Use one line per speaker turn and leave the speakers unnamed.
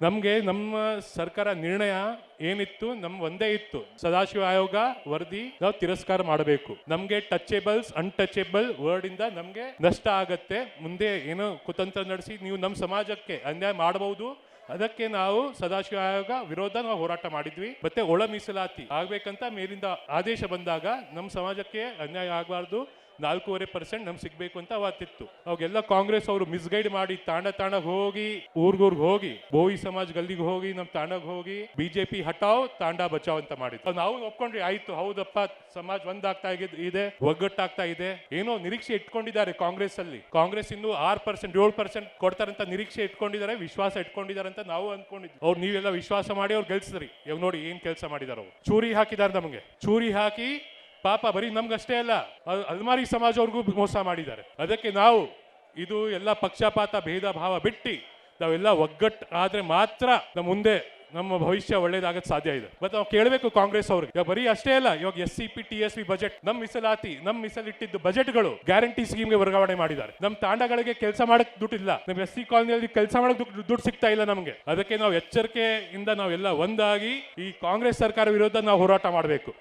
ನಮಗೆ ನಮ್ಮ ಸರ್ಕಾರ ನಿರ್ಣಯ ಏನಿತ್ತು ಒಂದೇ ಇತ್ತು, ಸದಾಶಿವ ಆಯೋಗ ವರದಿ ನಾವು ತಿರಸ್ಕಾರ ಮಾಡಬೇಕು. ನಮ್ಗೆ ಟಚೇಬಲ್ಸ್ ಅನ್ಟಚೇಬಲ್ ವರ್ಡ್ ಇಂದ ನಮ್ಗೆ ನಷ್ಟ ಆಗತ್ತೆ. ಮುಂದೆ ಏನೋ ಕುತಂತ್ರ ನಡೆಸಿ ನೀವು ನಮ್ಮ ಸಮಾಜಕ್ಕೆ ಅನ್ಯಾಯ ಮಾಡಬಹುದು. ಅದಕ್ಕೆ ನಾವು ಸದಾಶಿವ ಆಯೋಗ ವಿರೋಧ ನಾವು ಹೋರಾಟ ಮಾಡಿದ್ವಿ. ಮತ್ತೆ ಒಳ ಮೀಸಲಾತಿ ಆಗ್ಬೇಕಂತ ಮೇಲಿಂದ ಆದೇಶ ಬಂದಾಗ ನಮ್ಮ ಸಮಾಜಕ್ಕೆ ಅನ್ಯಾಯ ಆಗಬಾರ್ದು, 4.5% ನಮ್ಗೆ ಸಿಗ್ಬೇಕು ಅಂತ ಅವತ್ತಿತ್ತು. ಅವಾಗೆಲ್ಲ ಕಾಂಗ್ರೆಸ್ ಅವರು ಮಿಸ್ಗೈಡ್ ಮಾಡಿ ತಾಂಡ ಹೋಗಿ ಊರ್ಗೂರ್ಗ್ ಹೋಗಿ ಬೋವಿ ಸಮಾಜ್ ಗಲ್ಲಿಗೆ ಹೋಗಿ ನಮ್ ತಾಂಡಗ್ ಹೋಗಿ ಬಿಜೆಪಿ ಹಟಾವ್ ತಾಂಡ ಬಚಾವ್ ಅಂತ ಮಾಡಿದ್ರು. ನಾವು ಒಪ್ಕೊಂಡ್ರಿ, ಆಯ್ತು ಹೌದಪ್ಪ ಸಮಾಜ್ ಒಂದಾಗ್ತಾ ಇದೆ, ಒಗ್ಗಟ್ಟಾಗ್ತಾ ಇದೆ. ಏನೋ ನಿರೀಕ್ಷೆ ಇಟ್ಕೊಂಡಿದ್ದಾರೆ ಕಾಂಗ್ರೆಸ್ ಅಲ್ಲಿ. ಕಾಂಗ್ರೆಸ್ ಇನ್ನು 6% 7% ಕೊಡ್ತಾರಂತ ನಿರೀಕ್ಷೆ ಇಟ್ಕೊಂಡಿದ್ದಾರೆ, ವಿಶ್ವಾಸ ಇಟ್ಕೊಂಡಿದ್ದಾರೆ ಅಂತ ನಾವು ಅನ್ಕೊಂಡಿದ್ವಿ. ಅವ್ರು ನೀವೆಲ್ಲ ವಿಶ್ವಾಸ ಮಾಡಿ ಅವ್ರು ಗೆಲ್ಸಿದ್ರಿ. ಇವಾಗ ನೋಡಿ ಏನ್ ಕೆಲಸ ಮಾಡಿದಾರ. ಅವ್ರು ಚೂರಿ ಹಾಕಿದಾರೆ, ನಮಗೆ ಚೂರಿ ಹಾಕಿ ಪಾಪ ಬರೀ ನಮ್ಗಷ್ಟೇ ಅಲ್ಲ, ಅಲ್ಮಾರಿ ಸಮಾಜವ್ರಿಗೂ ಮೋಸ ಮಾಡಿದ್ದಾರೆ. ಅದಕ್ಕೆ ನಾವು ಇದು ಎಲ್ಲ ಪಕ್ಷಪಾತ ಭೇದ ಭಾವ ಬಿಟ್ಟು ನಾವೆಲ್ಲ ಒಗ್ಗಟ್ಟು ಆದ್ರೆ ಮಾತ್ರ ನಮ್ಮ ಮುಂದೆ ನಮ್ಮ ಭವಿಷ್ಯ ಒಳ್ಳೇದಾಗಕ್ಕೆ ಸಾಧ್ಯ ಇದೆ. ಮತ್ತೆ ನಾವು ಕೇಳಬೇಕು ಕಾಂಗ್ರೆಸ್ ಅವ್ರಿಗೆ. ಬರೀ ಅಷ್ಟೇ ಅಲ್ಲ, ಇವಾಗ SCP TSP ಬಜೆಟ್, ನಮ್ಮ ಮೀಸಲಾತಿ, ನಮ್ಮ ಮೀಸಲಿಟ್ಟಿದ್ದು ಬಜೆಟ್ಗಳು ಗ್ಯಾರಂಟಿ ಸ್ಕೀಮ್ಗೆ ವರ್ಗಾವಣೆ ಮಾಡಿದ್ದಾರೆ. ನಮ್ಮ ತಾಂಡಗಳಿಗೆ ಕೆಲಸ ಮಾಡಕ್ ದುಡ್ಡಿಲ್ಲ. ನಮ್ಮ SC ಕಾಲನಿಯಲ್ಲಿ ಕೆಲಸ ಮಾಡಕ್ ದುಡ್ಡು ಸಿಗ್ತಾ ಇಲ್ಲ ನಮಗೆ. ಅದಕ್ಕೆ ನಾವು ಎಚ್ಚರಿಕೆಯಿಂದ ನಾವೆಲ್ಲ ಒಂದಾಗಿ ಈ ಕಾಂಗ್ರೆಸ್ ಸರ್ಕಾರ ವಿರೋಧ ನಾವು ಹೋರಾಟ ಮಾಡಬೇಕು.